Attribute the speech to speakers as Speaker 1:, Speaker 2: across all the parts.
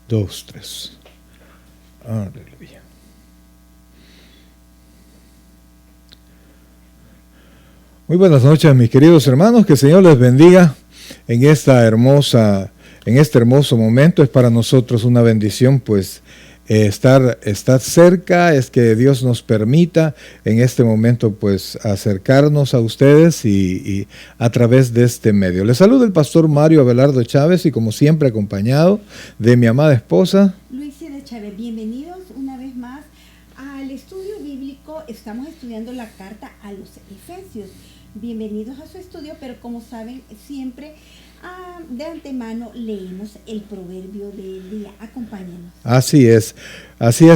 Speaker 1: 2, 3. Aleluya. Muy buenas noches, mis queridos hermanos. Que el Señor les bendiga en este hermoso momento. Es para nosotros una bendición, pues, estar cerca. Es que Dios nos permita en este momento, pues, acercarnos a ustedes y a través de este medio. Les saluda el pastor Mario Abelardo Chávez y, como siempre, acompañado de mi amada esposa
Speaker 2: Luisa Chávez. Bienvenidos una vez más al estudio bíblico. Estamos estudiando la carta a los Efesios. Bienvenidos a su estudio, pero como saben, siempre de antemano leemos el proverbio del día. Acompáñenos.
Speaker 1: Así es,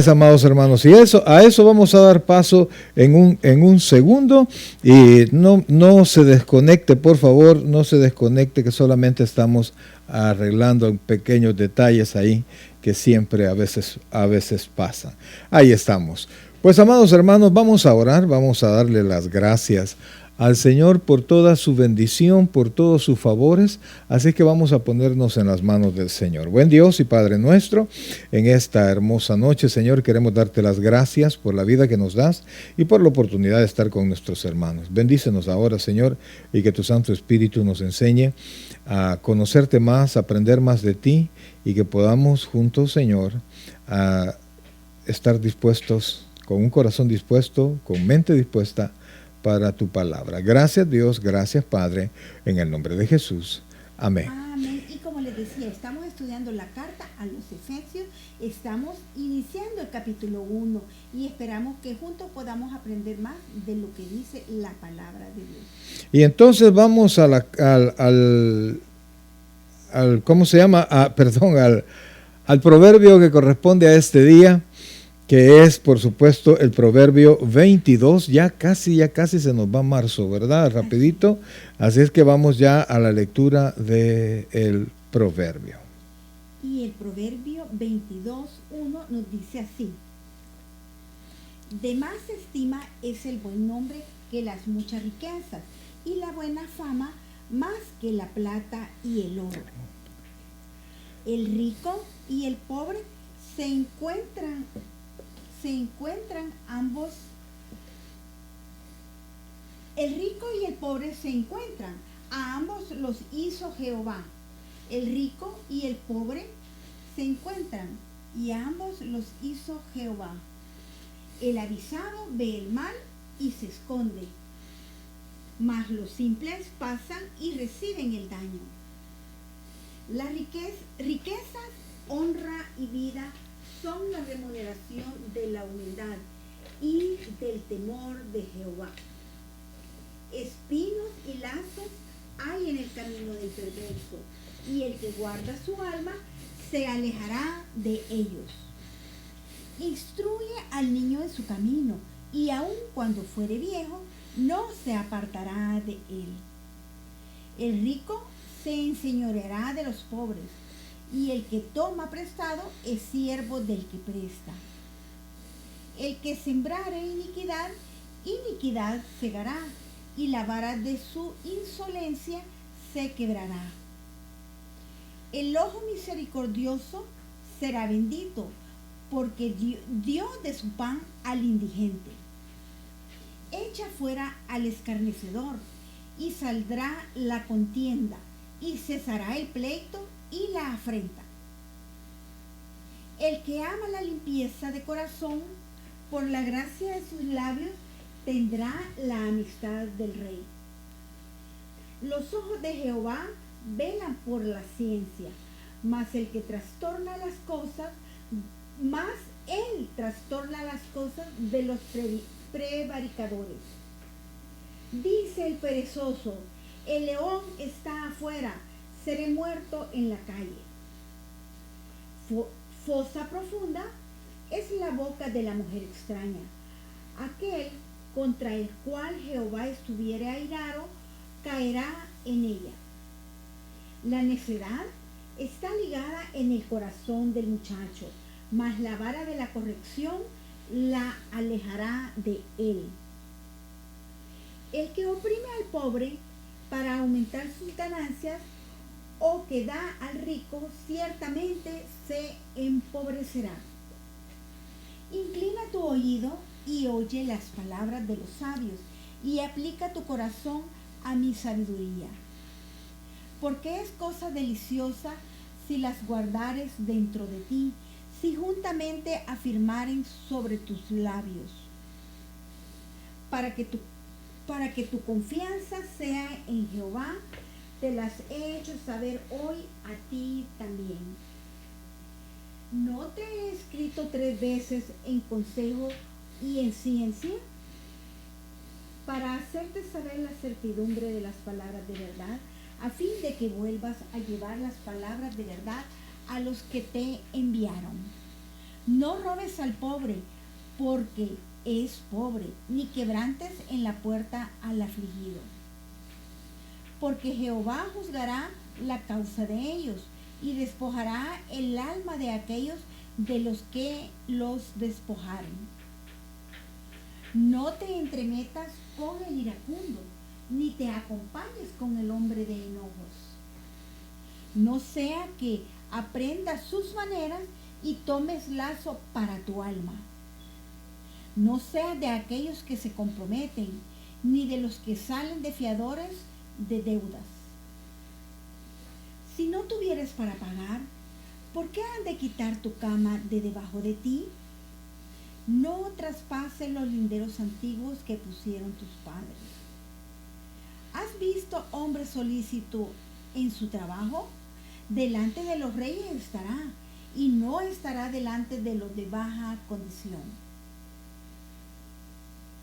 Speaker 1: amados hermanos. Y a eso vamos a dar paso en un segundo. Y no se desconecte, por favor, no se desconecte, que solamente estamos arreglando pequeños detalles ahí que siempre a veces pasan. Ahí estamos. Pues, amados hermanos, vamos a orar, vamos a darle las gracias al Señor por toda su bendición, por todos sus favores. Así que vamos a ponernos en las manos del Señor. Buen Dios y Padre nuestro, en esta hermosa noche, Señor, queremos darte las gracias por la vida que nos das y por la oportunidad de estar con nuestros hermanos. Bendícenos ahora, Señor, y que tu Santo Espíritu nos enseñe a conocerte más, a aprender más de ti, y que podamos juntos, Señor, a estar dispuestos, con un corazón dispuesto, con mente dispuesta para tu palabra. Gracias, Dios, gracias, Padre, en el nombre de Jesús. Amén.
Speaker 2: Amén. Y como les decía, estamos estudiando la carta a los Efesios, estamos iniciando el capítulo 1 y esperamos que juntos podamos aprender más de lo que dice la palabra de Dios.
Speaker 1: Y entonces vamos a ¿cómo se llama? Al proverbio que corresponde a este día, que es, por supuesto, el proverbio 22. Ya casi se nos va marzo, ¿verdad? Rapidito. Así es que vamos ya a la lectura del proverbio.
Speaker 2: Y el proverbio 22:1 nos dice así: de más estima es el buen nombre que las muchas riquezas, y la buena fama más que la plata y el oro. El rico y el pobre se encuentran ambos. El rico y el pobre se encuentran, a ambos los hizo Jehová. El rico y el pobre se encuentran, y a ambos los hizo Jehová. El avisado ve el mal y se esconde, mas los simples pasan y reciben el daño. Las riquezas, honra y vida son la remuneración de la humildad y del temor de Jehová. Espinos y lazos hay en el camino del perverso, y el que guarda su alma se alejará de ellos. Instruye al niño en su camino, y aun cuando fuere viejo, no se apartará de él. El rico se enseñoreará de los pobres, y el que toma prestado es siervo del que presta. El que sembrare iniquidad, iniquidad segará, y la vara de su insolencia se quebrará. El ojo misericordioso será bendito, porque dio de su pan al indigente. Echa fuera al escarnecedor, y saldrá la contienda, y cesará el pleito y la afrenta. El que ama la limpieza de corazón, por la gracia de sus labios, tendrá la amistad del rey. Los ojos de Jehová velan por la ciencia, mas el que trastorna las cosas, de los prevaricadores. Dice el perezoso: el león está afuera, seré muerto en la calle. Fosa profunda es la boca de la mujer extraña. Aquel contra el cual Jehová estuviere airado, caerá en ella. La necedad está ligada en el corazón del muchacho, mas la vara de la corrección la alejará de él. El que oprime al pobre para aumentar sus ganancias, o que da al rico, ciertamente se empobrecerá. Inclina tu oído y oye las palabras de los sabios, y aplica tu corazón a mi sabiduría. Porque es cosa deliciosa si las guardares dentro de ti, si juntamente afirmaren sobre tus labios, para que tu confianza sea en Jehová. Te las he hecho saber hoy a ti también. ¿No te he escrito 3 veces en consejo y en ciencia? Para hacerte saber la certidumbre de las palabras de verdad, a fin de que vuelvas a llevar las palabras de verdad a los que te enviaron. No robes al pobre, porque es pobre, ni quebrantes en la puerta al afligido. Porque Jehová juzgará la causa de ellos, y despojará el alma de aquellos de los que los despojaren. No te entremetas con el iracundo, ni te acompañes con el hombre de enojos. No sea que aprendas sus maneras y tomes lazo para tu alma. No seas de aquellos que se comprometen, ni de los que salen de fiadores de deudas. Si no tuvieres para pagar, ¿por qué han de quitar tu cama de debajo de ti? No traspases los linderos antiguos que pusieron tus padres. ¿Has visto hombre solícito en su trabajo? Delante de los reyes estará, y no estará delante de los de baja condición.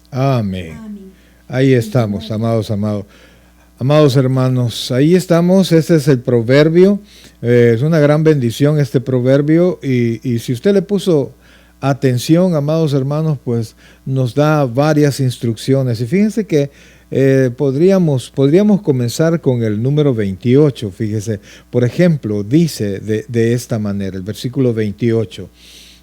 Speaker 1: Amén.
Speaker 2: Amén.
Speaker 1: Ahí estamos, amados hermanos, ahí estamos. Este es el proverbio. Es una gran bendición este proverbio, y si usted le puso atención, amados hermanos, pues nos da varias instrucciones. Y fíjense que podríamos comenzar con el número 28. Fíjese, por ejemplo, dice de esta manera, el versículo 28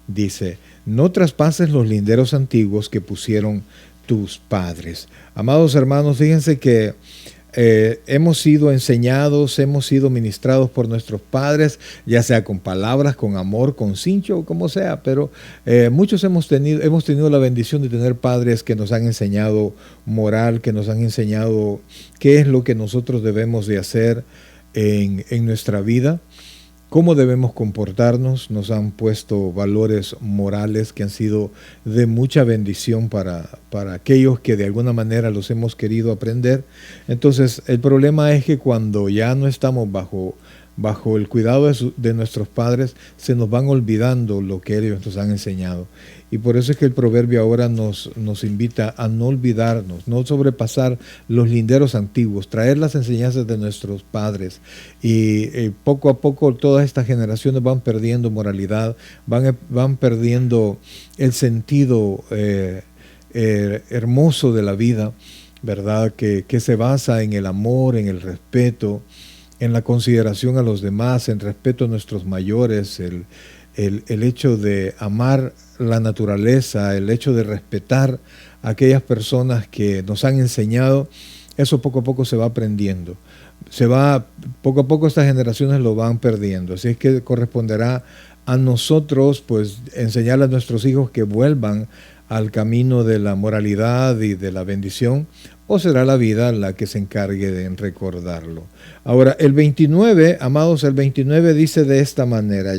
Speaker 1: dice: no traspases los linderos antiguos que pusieron tus padres. Amados hermanos, fíjense que hemos sido enseñados, hemos sido ministrados por nuestros padres, ya sea con palabras, con amor, con cincho, como sea, pero muchos hemos tenido la bendición de tener padres que nos han enseñado moral, que nos han enseñado qué es lo que nosotros debemos de hacer en nuestra vida, cómo debemos comportarnos. Nos han puesto valores morales que han sido de mucha bendición para aquellos que de alguna manera los hemos querido aprender. Entonces, el problema es que cuando ya no estamos bajo el cuidado de nuestros padres, se nos van olvidando lo que ellos nos han enseñado. Y por eso es que el proverbio ahora nos invita a no olvidarnos, no sobrepasar los linderos antiguos, traer las enseñanzas de nuestros padres. Y poco a poco todas estas generaciones van perdiendo moralidad, van perdiendo el sentido hermoso de la vida, ¿verdad? Que se basa en el amor, en el respeto, en la consideración a los demás, en respeto a nuestros mayores, el hecho de amar la naturaleza, el hecho de respetar a aquellas personas que nos han enseñado. Eso poco a poco se va aprendiendo. Poco a poco estas generaciones lo van perdiendo. Así es que corresponderá a nosotros, pues, enseñar a nuestros hijos que vuelvan al camino de la moralidad y de la bendición, o será la vida la que se encargue de recordarlo. Ahora, el 29, amados, el 29 dice de esta manera.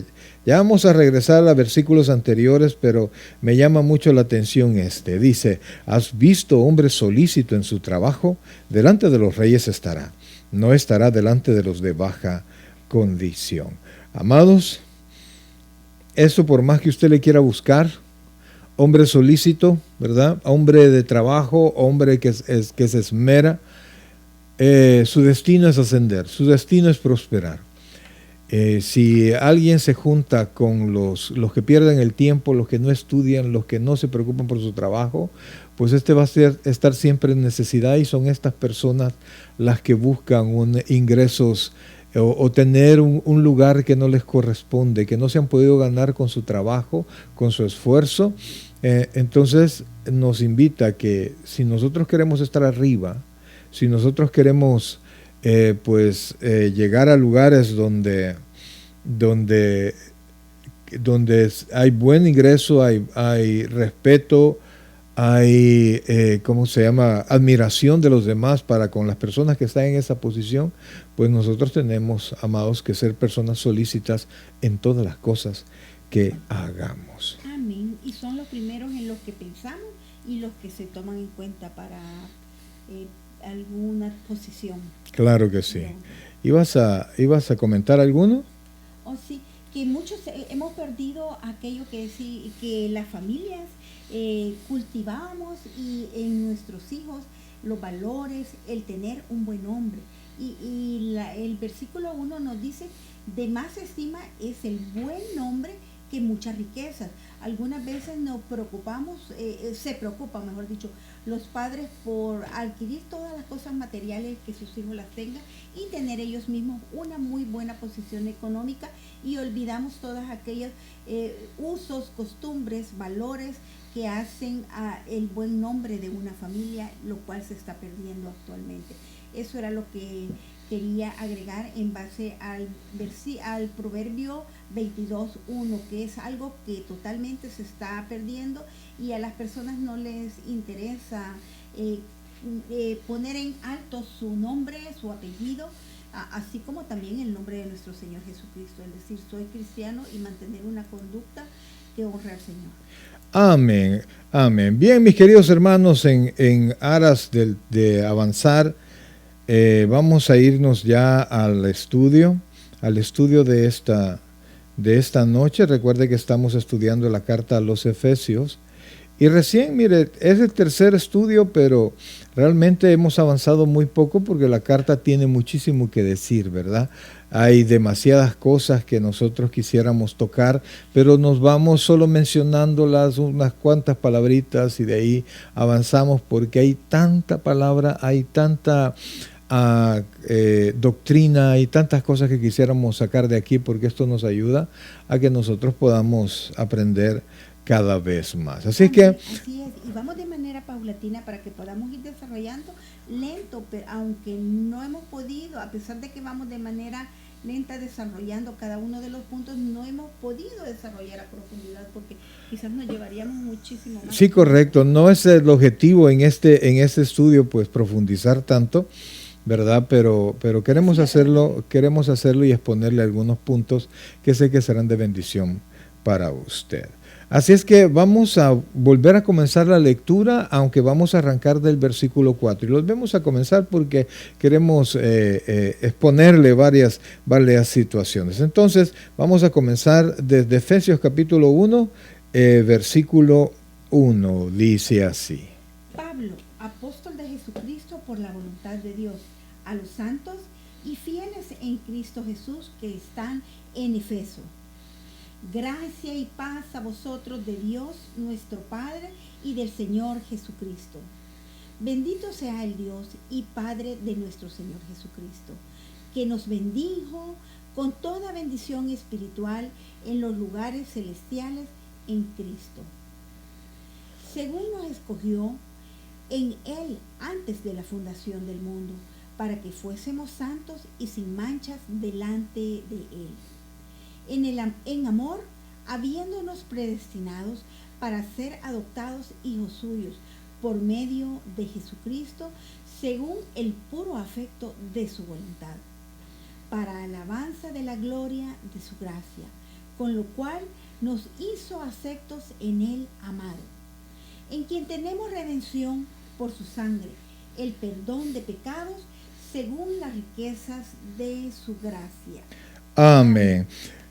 Speaker 1: Ya vamos a regresar a versículos anteriores, pero me llama mucho la atención este. Dice: ¿has visto hombre solícito en su trabajo? Delante de los reyes estará, no estará delante de los de baja condición. Amados, eso por más que usted le quiera buscar, hombre solícito, ¿verdad? Hombre de trabajo, hombre que se esmera, su destino es ascender, su destino es prosperar. Si alguien se junta con los que pierden el tiempo, los que no estudian, los que no se preocupan por su trabajo, pues este va a estar siempre en necesidad, y son estas personas las que buscan ingresos o tener un lugar que no les corresponde, que no se han podido ganar con su trabajo, con su esfuerzo. Entonces nos invita a que si nosotros queremos estar arriba, si nosotros queremos llegar a lugares donde hay buen ingreso, hay respeto, hay, ¿cómo se llama?, admiración de los demás para con las personas que están en esa posición, pues nosotros tenemos, amados, que ser personas solícitas en todas las cosas que hagamos.
Speaker 2: Amén. Y son los primeros en los que pensamos y los que se toman en cuenta para alguna posición.
Speaker 1: Claro que sí. ¿Ibas a comentar alguno?
Speaker 2: Oh, sí, que muchos hemos perdido aquello que las familias cultivábamos y en nuestros hijos los valores, el tener un buen nombre. Y el versículo 1 nos dice, de más estima es el buen nombre que muchas riquezas. Algunas veces nos preocupamos, se preocupan, mejor dicho, los padres por adquirir todas las cosas materiales que sus hijos las tengan y tener ellos mismos una muy buena posición económica, y olvidamos todas aquellas usos, costumbres, valores que hacen el buen nombre de una familia, lo cual se está perdiendo actualmente. Eso era lo que quería agregar en base al proverbio 22:1, que es algo que totalmente se está perdiendo y a las personas no les interesa poner en alto su nombre, su apellido, así como también el nombre de nuestro Señor Jesucristo, es decir, soy cristiano, y mantener una conducta que honre al Señor.
Speaker 1: Amén, amén. Bien, mis queridos hermanos, en aras de avanzar, vamos a irnos ya al estudio de esta noche. Recuerde que estamos estudiando la carta a los Efesios. Y recién, mire, es el tercer estudio, pero realmente hemos avanzado muy poco porque la carta tiene muchísimo que decir, ¿verdad? Hay demasiadas cosas que nosotros quisiéramos tocar, pero nos vamos solo mencionándolas, unas cuantas palabritas, y de ahí avanzamos porque hay tanta palabra, hay tanta doctrina y tantas cosas que quisiéramos sacar de aquí, porque esto nos ayuda a que nosotros podamos aprender cada vez más. Así es,
Speaker 2: y vamos de manera paulatina para que podamos ir desarrollando lento, pero aunque no hemos podido, a pesar de que vamos de manera lenta desarrollando cada uno de los puntos, no hemos podido desarrollar a profundidad porque quizás nos llevaríamos muchísimo más.
Speaker 1: Sí, correcto. No es el objetivo en este estudio, pues, profundizar tanto, ¿verdad? Pero queremos hacerlo y exponerle algunos puntos que sé que serán de bendición para usted. Así es que vamos a volver a comenzar la lectura, aunque vamos a arrancar del versículo 4. Y los vamos a comenzar porque queremos exponerle varias situaciones. Entonces, vamos a comenzar desde Efesios capítulo 1, versículo 1. Dice así.
Speaker 2: Pablo, apóstol de Jesucristo por la voluntad de Dios, a los santos y fieles en Cristo Jesús que están en Efeso. Gracia y paz a vosotros de Dios nuestro Padre y del Señor Jesucristo. Bendito sea el Dios y Padre de nuestro Señor Jesucristo, que nos bendijo con toda bendición espiritual en los lugares celestiales en Cristo, según nos escogió en Él antes de la fundación del mundo, para que fuésemos santos y sin manchas delante de Él. En amor, habiéndonos predestinados para ser adoptados hijos suyos por medio de Jesucristo, según el puro afecto de su voluntad, para alabanza de la gloria de su gracia, con lo cual nos hizo aceptos en Él amado, en quien tenemos redención por su sangre, el perdón de pecados, según las riquezas de su gracia.
Speaker 1: Amén.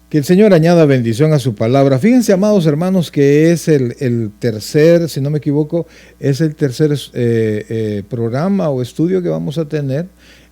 Speaker 1: Que el Señor añada bendición a su palabra. Fíjense, amados hermanos, que es el tercer, si no me equivoco, es el tercer programa o estudio que vamos a tener,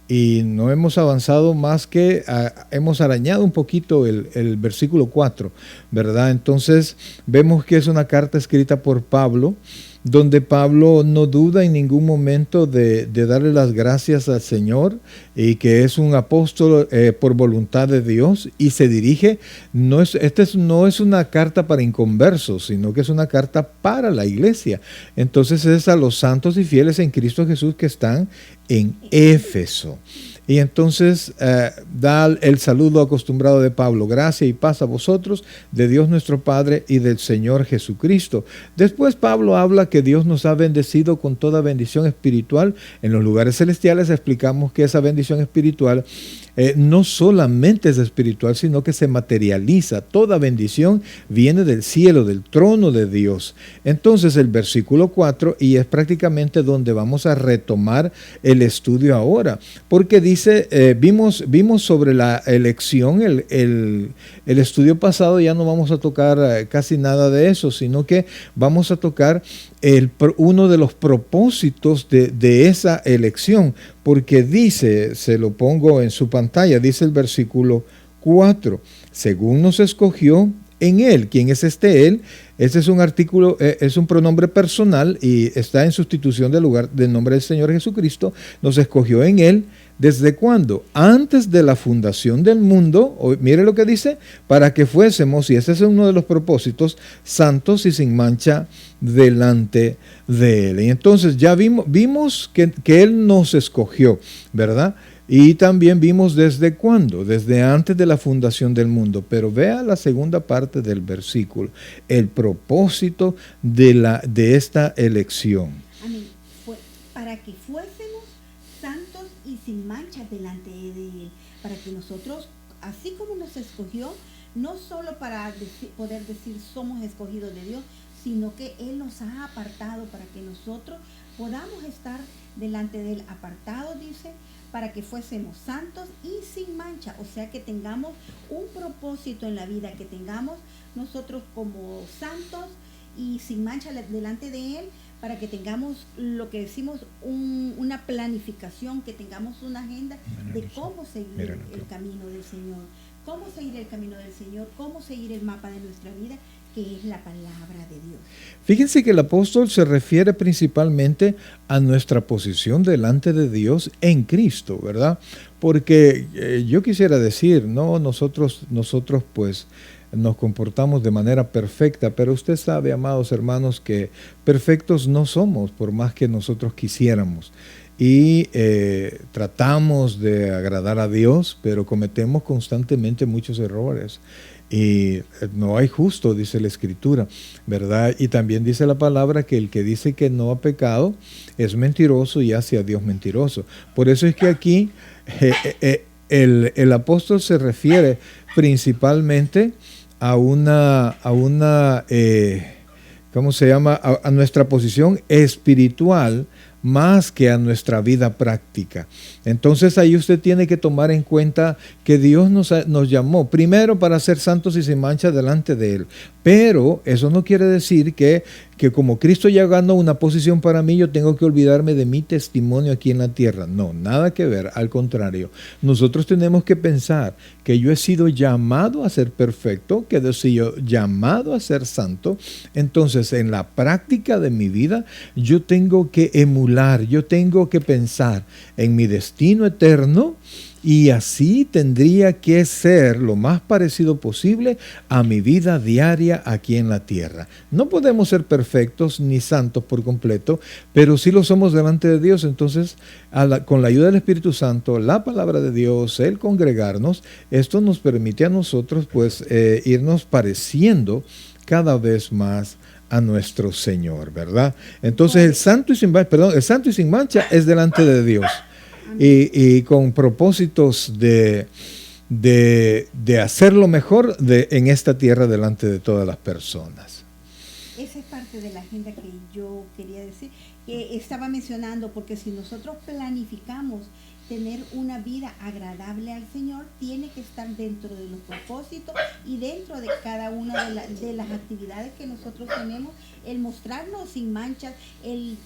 Speaker 1: y no hemos avanzado más que hemos arañado un poquito el versículo 4, ¿verdad? Entonces vemos que es una carta escrita por Pablo, donde Pablo no duda en ningún momento de darle las gracias al Señor, y que es un apóstol por voluntad de Dios, y se dirige, no es una carta para inconversos, sino que es una carta para la iglesia. Entonces es a los santos y fieles en Cristo Jesús que están en Éfeso. Y entonces da el saludo acostumbrado de Pablo: gracia y paz a vosotros, de Dios nuestro Padre y del Señor Jesucristo. Después Pablo habla que Dios nos ha bendecido con toda bendición espiritual en los lugares celestiales. Explicamos que esa bendición espiritual no solamente es espiritual, sino que se materializa. Toda bendición viene del cielo, del trono de Dios. Entonces el versículo 4, y es prácticamente donde vamos a retomar el estudio ahora, porque dice, vimos sobre la elección, el estudio pasado ya no vamos a tocar casi nada de eso, sino que vamos a tocar uno de los propósitos de esa elección, porque dice, se lo pongo en su pantalla, dice el versículo 4, según nos escogió en Él. ¿Quién es este Él? Este es un artículo, es un pronombre personal y está en sustitución del nombre del Señor Jesucristo. Nos escogió en Él. ¿Desde cuándo? Antes de la fundación del mundo. Mire lo que dice: para que fuésemos, y ese es uno de los propósitos, santos y sin mancha delante de Él. Y entonces ya vimos que Él nos escogió, ¿verdad? Y también vimos desde cuándo, desde antes de la fundación del mundo. Pero vea la segunda parte del versículo, el propósito de esta elección.
Speaker 2: Amén. Para que fuésemos santos y sin mancha delante de Él, para que nosotros, así como nos escogió, no solo para poder decir somos escogidos de Dios, sino que Él nos ha apartado para que nosotros podamos estar delante de Él, apartados, dice, para que fuésemos santos y sin mancha, o sea que tengamos un propósito en la vida, que tengamos nosotros como santos y sin mancha delante de Él, para que tengamos lo que decimos una planificación, que tengamos una agenda de cómo seguir el camino del Señor, cómo seguir el camino del Señor, cómo seguir el mapa de nuestra vida, que es la palabra de Dios.
Speaker 1: Fíjense que el apóstol se refiere principalmente a nuestra posición delante de Dios en Cristo, ¿verdad? Porque yo quisiera decir, no, nosotros pues nos comportamos de manera perfecta, pero usted sabe, amados hermanos, que perfectos no somos, por más que nosotros quisiéramos. Y tratamos de agradar a Dios, pero cometemos constantemente muchos errores. Y no hay justo, dice la Escritura, ¿verdad? Y también dice la palabra que el que dice que no ha pecado es mentiroso y hace a Dios mentiroso. Por eso es que aquí el apóstol se refiere principalmente a ¿cómo se llama? A nuestra posición espiritual, más que a nuestra vida práctica. Entonces ahí usted tiene que tomar en cuenta que Dios nos llamó primero para ser santos y sin mancha delante de Él. Pero eso no quiere decir que como Cristo ya ganó una posición para mí, yo tengo que olvidarme de mi testimonio aquí en la tierra. No, nada que ver, al contrario. Nosotros tenemos que pensar que yo he sido llamado a ser perfecto, que he sido llamado a ser santo. Entonces, en la práctica de mi vida, yo tengo que emular, yo tengo que pensar en mi destino eterno, y así tendría que ser lo más parecido posible a mi vida diaria aquí en la tierra. No podemos ser perfectos ni santos por completo, pero sí lo somos delante de Dios. Entonces, con la ayuda del Espíritu Santo, la palabra de Dios, el congregarnos, esto nos permite a nosotros pues irnos pareciendo cada vez más a nuestro Señor, ¿verdad? Entonces el santo y sin mancha es delante de Dios. Y con propósitos de hacerlo mejor en esta tierra delante de todas las personas.
Speaker 2: Esa es parte de la agenda que yo quería decir, que estaba mencionando, porque si nosotros planificamos tener una vida agradable al Señor, tiene que estar dentro de los propósitos y dentro de cada una de las actividades que nosotros tenemos, el mostrarnos sin manchas, el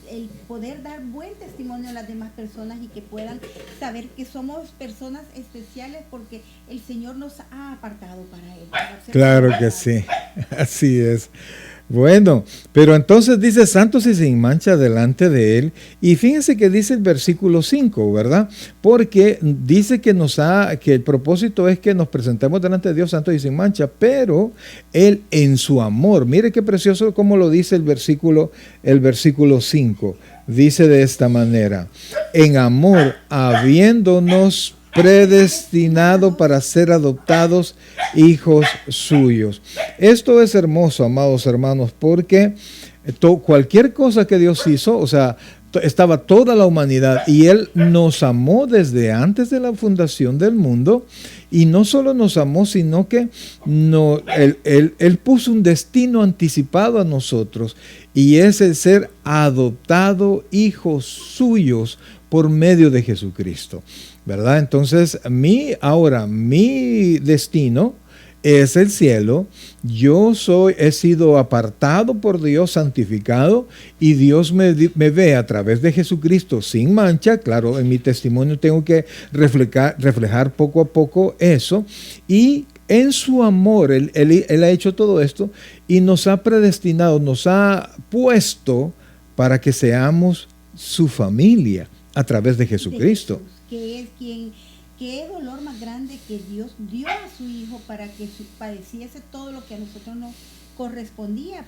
Speaker 2: poder dar buen testimonio a las demás personas y que puedan saber que somos personas especiales porque el Señor nos ha apartado para Él.
Speaker 1: Claro que sí, así es. Bueno, pero entonces dice santos y sin mancha delante de Él. Y fíjense que dice el versículo 5, ¿verdad? Porque dice que el propósito es que nos presentemos delante de Dios santos y sin mancha, pero Él en su amor, mire qué precioso como lo dice el versículo 5. Dice de esta manera: en amor, habiéndonos predestinado para ser adoptados hijos suyos. Esto es hermoso, amados hermanos, porque cualquier cosa que Dios hizo, o sea, estaba toda la humanidad y Él nos amó desde antes de la fundación del mundo, y no solo nos amó, sino que Él puso un destino anticipado a nosotros, y es el ser adoptado hijos suyos por medio de Jesucristo, ¿verdad? Entonces, mi destino es el cielo. He sido apartado por Dios, santificado, y Dios me ve a través de Jesucristo sin mancha. Claro, en mi testimonio tengo que reflejar poco a poco eso, y en su amor Él ha hecho todo esto y nos ha predestinado, nos ha puesto para que seamos su familia a través de Jesucristo.
Speaker 2: Que es qué dolor más grande que Dios dio a su Hijo para que padeciese todo lo que a nosotros nos correspondía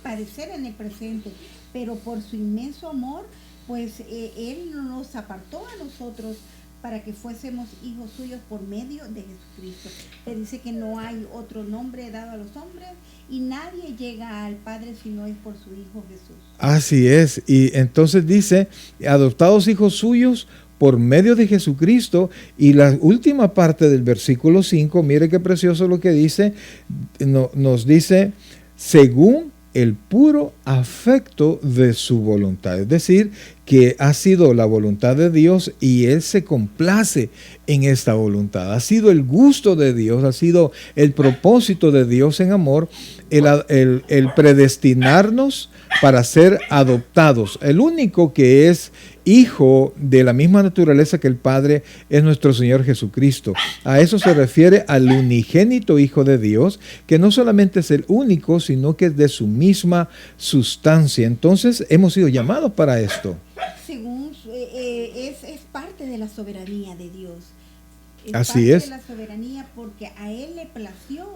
Speaker 2: padecer en el presente, pero por su inmenso amor, pues Él nos apartó a nosotros para que fuésemos hijos suyos por medio de Jesucristo. Te dice que no hay otro nombre dado a los hombres y nadie llega al Padre si no es por su Hijo Jesús.
Speaker 1: Así es, y entonces dice, adoptados hijos suyos por medio de Jesucristo. Y la última parte del versículo 5, mire qué precioso lo que dice, nos dice, según el puro afecto de su voluntad. Es decir, que ha sido la voluntad de Dios y Él se complace en esta voluntad. Ha sido el gusto de Dios, ha sido el propósito de Dios en amor, el predestinarnos para ser adoptados. El único que es hijo de la misma naturaleza que el Padre es nuestro Señor Jesucristo. A eso se refiere al unigénito Hijo de Dios, que no solamente es el único, sino que es de su misma sustancia. Entonces hemos sido llamados para esto.
Speaker 2: Según es parte de la soberanía de Dios.
Speaker 1: Así es.
Speaker 2: Parte de la soberanía, porque a Él le plació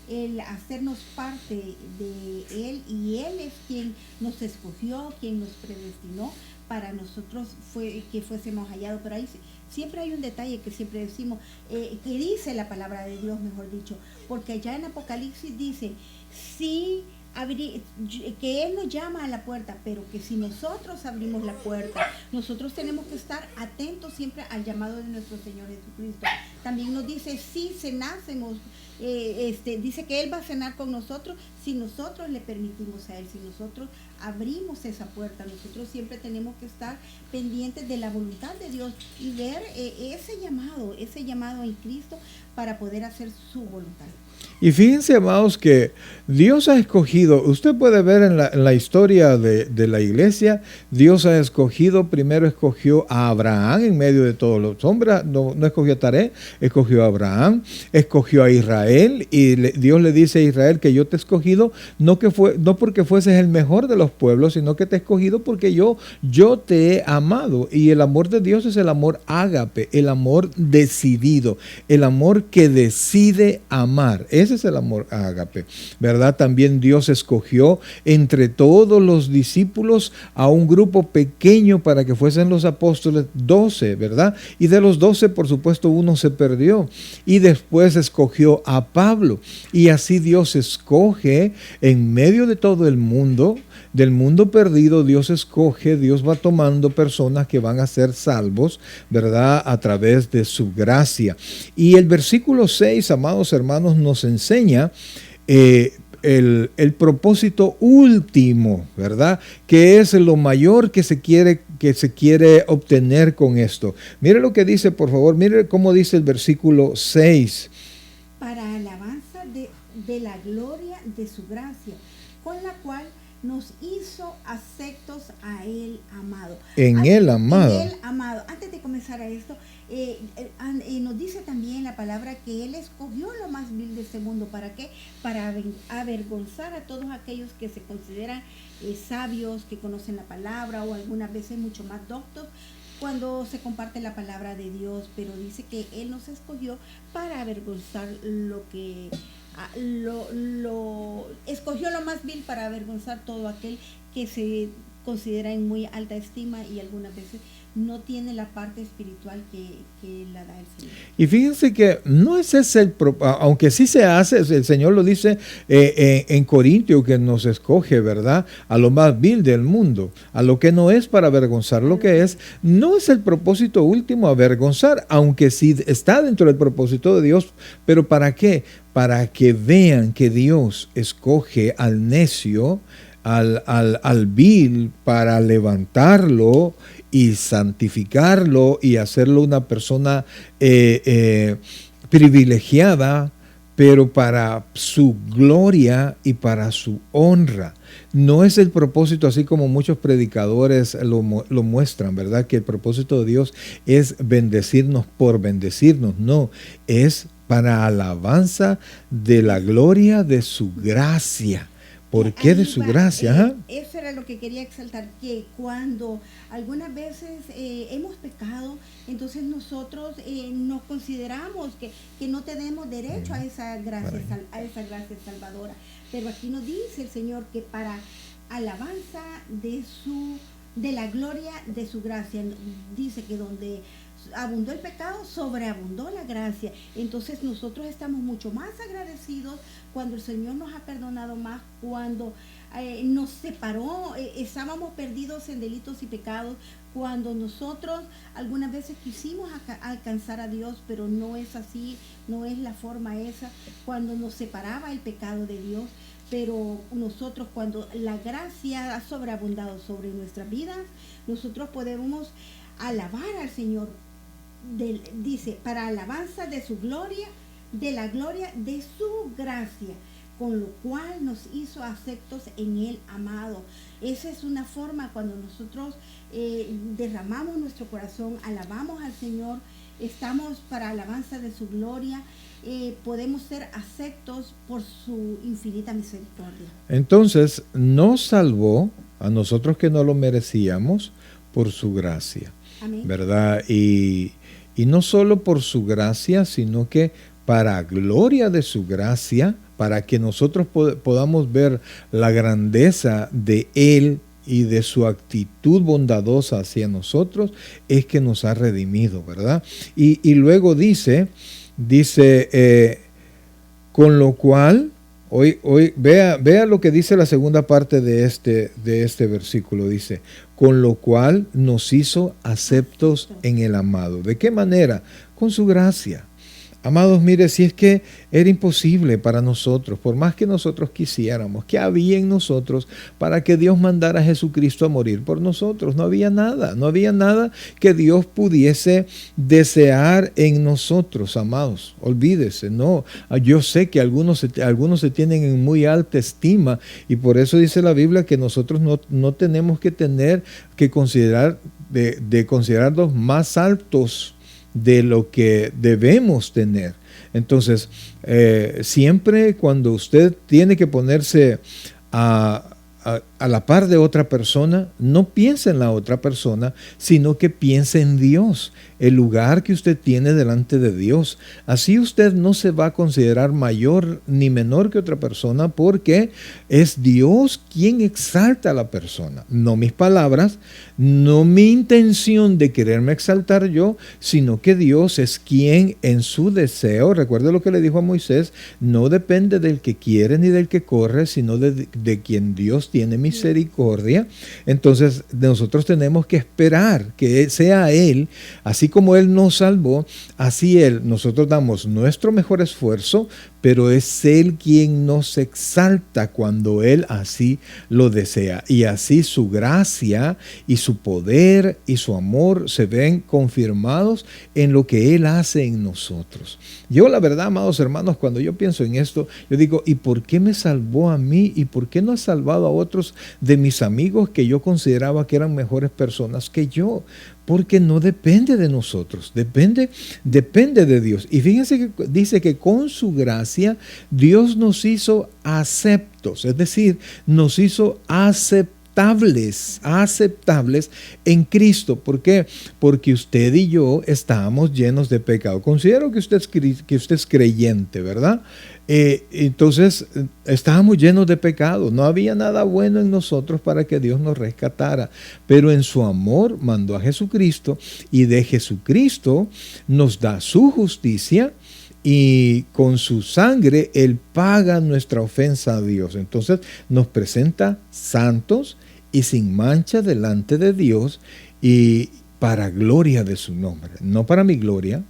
Speaker 2: el hacernos parte de Él, y Él es quien nos escogió, quien nos predestinó para nosotros que fuésemos hallados. Pero ahí siempre hay un detalle que siempre decimos, que dice la palabra de Dios, mejor dicho, porque allá en Apocalipsis dice, sí, que Él nos llama a la puerta, pero que si nosotros abrimos la puerta, nosotros tenemos que estar atentos siempre al llamado de nuestro Señor Jesucristo. También nos dice, si cenásemos, dice que Él va a cenar con nosotros si nosotros le permitimos a Él, si nosotros abrimos esa puerta. Nosotros siempre tenemos que estar pendientes de la voluntad de Dios y ver ese llamado en Cristo para poder hacer su voluntad.
Speaker 1: Y fíjense, amados, que Dios ha escogido, usted puede ver en la historia de la iglesia, Dios ha escogido, primero escogió a Abraham en medio de todos los hombres, no escogió a Taré, escogió a Abraham, escogió a Israel, y Dios le dice a Israel que yo te he escogido, no porque fueses el mejor de los pueblos, sino que te he escogido porque yo te he amado. Y el amor de Dios es el amor ágape, el amor decidido, el amor que decide amar. Ese es el amor ágape, ¿verdad? También Dios escogió entre todos los discípulos a un grupo pequeño para que fuesen los apóstoles, 12, ¿verdad? Y de los 12, por supuesto, uno se perdió. Y después escogió a Pablo. Y así Dios escoge en medio de todo el mundo, del mundo perdido, Dios escoge, Dios va tomando personas que van a ser salvos, ¿verdad? A través de su gracia. Y el versículo 6, amados hermanos, nos enseña el propósito último, ¿verdad? Que es lo mayor que se quiere obtener con esto. Mire lo que dice, por favor, mire cómo dice el versículo 6.
Speaker 2: Para alabanza de la gloria de su gracia, con la cual nos hizo aceptos a Él amado. En Él amado. Antes de comenzar a esto, nos dice también la palabra que Él escogió lo más vil de este mundo. ¿Para qué? Para avergonzar a todos aquellos que se consideran sabios, que conocen la palabra, o algunas veces mucho más doctos cuando se comparte la palabra de Dios. Pero dice que Él nos escogió para avergonzar escogió lo más vil, para avergonzar todo aquel que se considera en muy alta estima y algunas veces no tiene la parte espiritual que la da el Señor.
Speaker 1: Y fíjense que no es ese aunque sí se hace, el Señor lo dice en Corintio, que nos escoge, ¿verdad? A lo más vil del mundo, a lo que no es para avergonzar lo que es. No es el propósito último avergonzar, aunque sí está dentro del propósito de Dios, pero ¿para qué? Para que vean que Dios escoge al necio, al vil, para levantarlo y santificarlo y hacerlo una persona privilegiada, pero para su gloria y para su honra. No es el propósito así como muchos predicadores lo muestran, ¿verdad? Que el propósito de Dios es bendecirnos por bendecirnos. No, es para alabanza de la gloria de su gracia. ¿Por qué de su gracia?
Speaker 2: Eso era lo que quería exaltar, que cuando algunas veces hemos pecado, entonces nosotros nos consideramos que no tenemos derecho a esa gracia salvadora. Pero aquí nos dice el Señor que para alabanza de la gloria de su gracia, dice que donde abundó el pecado, sobreabundó la gracia. Entonces nosotros estamos mucho más agradecidos cuando el Señor nos ha perdonado más, cuando nos separó, estábamos perdidos en delitos y pecados, cuando nosotros algunas veces quisimos alcanzar a Dios, pero no es así, no es la forma esa, cuando nos separaba el pecado de Dios. Pero nosotros, cuando la gracia ha sobreabundado sobre nuestras vidas, nosotros podemos alabar al Señor. Dice, para alabanza de su gloria, de la gloria de su gracia, con lo cual nos hizo aceptos en el amado. Esa es una forma cuando nosotros derramamos nuestro corazón, alabamos al Señor, estamos para alabanza de su gloria, podemos ser aceptos por su infinita misericordia.
Speaker 1: Entonces, nos salvó a nosotros que no lo merecíamos por su gracia. Amén. ¿Verdad? Y no solo por su gracia, sino que para gloria de su gracia, para que nosotros podamos ver la grandeza de Él y de su actitud bondadosa hacia nosotros, es que nos ha redimido, ¿verdad? Y luego dice, con lo cual, hoy vea lo que dice la segunda parte de este versículo, dice, con lo cual nos hizo aceptos en el amado. ¿De qué manera? Con su gracia. Amados, mire, si es que era imposible para nosotros, por más que nosotros quisiéramos, ¿qué había en nosotros para que Dios mandara a Jesucristo a morir por nosotros? No había nada que Dios pudiese desear en nosotros, amados. Olvídese, no. Yo sé que algunos se tienen en muy alta estima y por eso dice la Biblia que nosotros no tenemos que considerar, de considerarlos más altos de lo que debemos tener. Entonces, siempre cuando usted tiene que ponerse a la par de otra persona, no piense en la otra persona, sino que piense en Dios, el lugar que usted tiene delante de Dios. Así usted no se va a considerar mayor ni menor que otra persona, porque es Dios quien exalta a la persona. No mis palabras, no mi intención de quererme exaltar yo, sino que Dios es quien en su deseo, recuerde lo que le dijo a Moisés, no depende del que quiere ni del que corre, sino de quien Dios tiene misericordia. Entonces nosotros tenemos que esperar que sea Él, así como Él nos salvó, así nosotros damos nuestro mejor esfuerzo, pero es Él quien nos exalta cuando Él así lo desea. Y así su gracia y su poder y su amor se ven confirmados en lo que Él hace en nosotros. Yo, la verdad, amados hermanos, cuando yo pienso en esto, yo digo, ¿y por qué me salvó a mí? ¿Y por qué no ha salvado a otros de mis amigos que yo consideraba que eran mejores personas que yo? Porque no depende de nosotros, depende de Dios. Y fíjense que dice que con su gracia Dios nos hizo aceptos, es decir, nos hizo aceptados aceptables en Cristo. ¿Por qué? Porque usted y yo estábamos llenos de pecado. Considero que usted es creyente, ¿verdad? Entonces estábamos llenos de pecado, no había nada bueno en nosotros para que Dios nos rescatara, pero en su amor mandó a Jesucristo y de Jesucristo nos da su justicia y con su sangre Él paga nuestra ofensa a Dios. Entonces nos presenta santos y sin mancha delante de Dios y para gloria de su nombre, no para mi gloria,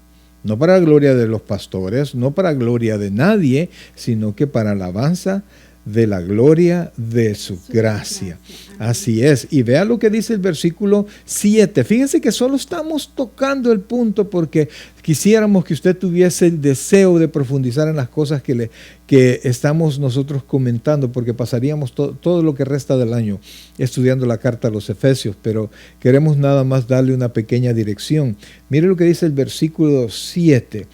Speaker 1: no para la gloria de los pastores, no para gloria de nadie, sino que para alabanza de la gloria de su gracia. Así es. Y vea lo que dice el versículo 7. Fíjense que solo estamos tocando el punto porque quisiéramos que usted tuviese el deseo de profundizar en las cosas que estamos nosotros comentando, porque pasaríamos todo lo que resta del año estudiando la carta a los Efesios, pero queremos nada más darle una pequeña dirección. Mire lo que dice el versículo 7,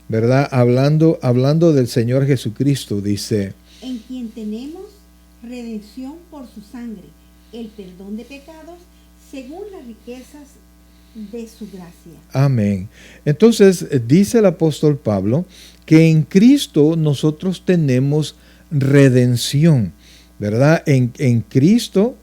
Speaker 1: ¿verdad? Hablando del Señor Jesucristo, dice:
Speaker 2: en quien tenemos redención por su sangre, el perdón de pecados, según las riquezas de su gracia.
Speaker 1: Amén. Entonces, dice el apóstol Pablo que en Cristo nosotros tenemos redención, ¿verdad? En Cristo,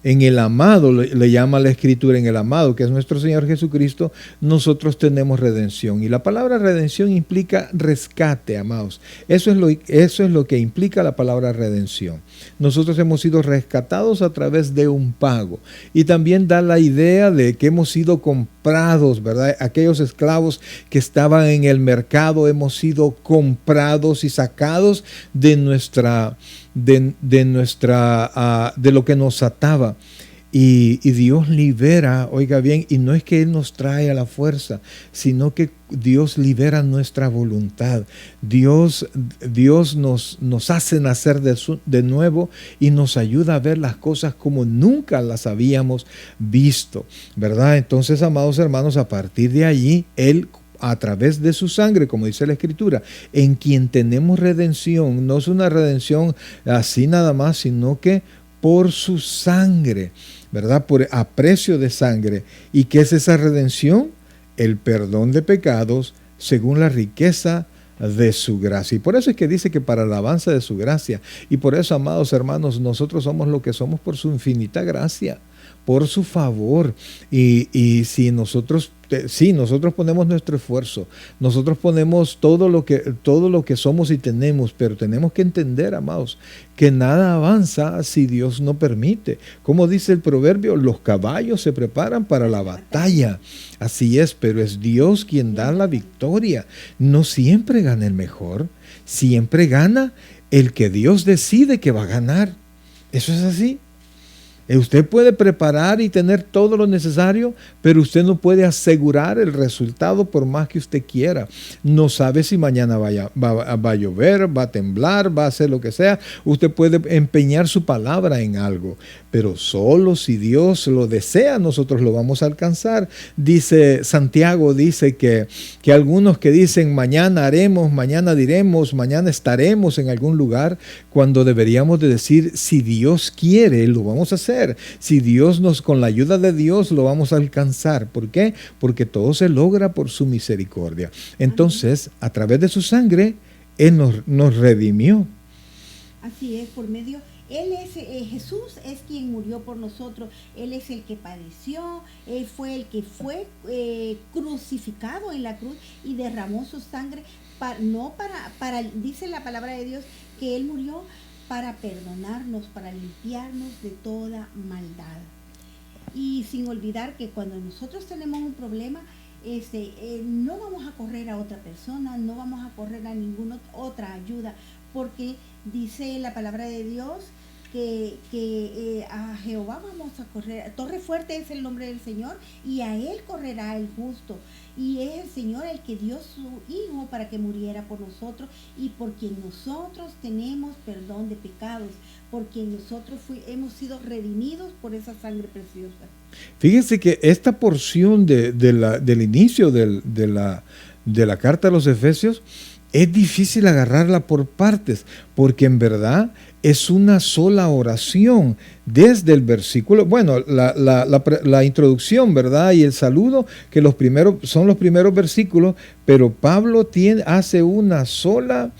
Speaker 1: en el amado, le llama la Escritura, en el amado, que es nuestro Señor Jesucristo, nosotros tenemos redención. Y la palabra redención implica rescate, amados. Eso es lo que implica la palabra redención. Nosotros hemos sido rescatados a través de un pago. Y también da la idea de que hemos sido comprados, ¿verdad? Aquellos esclavos que estaban en el mercado, hemos sido comprados y sacados de lo que nos ataba. Y Dios libera, oiga bien, y no es que Él nos trae a la fuerza, sino que Dios libera nuestra voluntad. Dios nos hace nacer de nuevo y nos ayuda a ver las cosas como nunca las habíamos visto, ¿verdad? Entonces, amados hermanos, a partir de allí, Él, a través de su sangre, como dice la Escritura, en quien tenemos redención, no es una redención así nada más, sino que por su sangre, ¿verdad? A precio de sangre. ¿Y qué es esa redención? El perdón de pecados según la riqueza de su gracia. Y por eso es que dice que para la alabanza de su gracia. Y por eso, amados hermanos, nosotros somos lo que somos por su infinita gracia, por su favor. Y si nosotros ponemos nuestro esfuerzo, nosotros ponemos todo lo que somos y tenemos, pero tenemos que entender, amados, que nada avanza si Dios no permite. Como dice el proverbio, los caballos se preparan para la batalla. Así es, pero es Dios quien da la victoria. No siempre gana el mejor, siempre gana el que Dios decide que va a ganar. Eso es así. Usted puede preparar y tener todo lo necesario, pero usted no puede asegurar el resultado por más que usted quiera. No sabe si mañana va a llover, va a temblar, va a hacer lo que sea. Usted puede empeñar su palabra en algo, pero solo si Dios lo desea, nosotros lo vamos a alcanzar. Dice Santiago, dice que algunos que dicen mañana haremos, mañana diremos, mañana estaremos en algún lugar, cuando deberíamos de decir, si Dios quiere, lo vamos a hacer. Si Dios con la ayuda de Dios lo vamos a alcanzar. ¿Por qué? Porque todo se logra por su misericordia. Entonces, a través de su sangre, Él nos redimió.
Speaker 2: Así es, por medio, Jesús es quien murió por nosotros. Él es el que padeció, Él fue el que fue crucificado en la cruz y derramó su sangre, dice la palabra de Dios, que Él murió para perdonarnos, para limpiarnos de toda maldad. Y sin olvidar que cuando nosotros tenemos un problema, no vamos a correr a otra persona, no vamos a correr a ninguna otra ayuda, porque dice la palabra de Dios que a Jehová vamos a correr. Torre fuerte es el nombre del Señor, y a Él correrá el justo. Y es el Señor el que dio su Hijo para que muriera por nosotros, y por quien nosotros tenemos perdón de pecados, por quien nosotros hemos sido redimidos por esa sangre preciosa.
Speaker 1: Fíjense que esta porción del inicio de la carta a los Efesios es difícil agarrarla por partes, porque en verdad es una sola oración desde el versículo, bueno, la introducción, ¿verdad? Y el saludo, que son los primeros versículos, pero Pablo hace una sola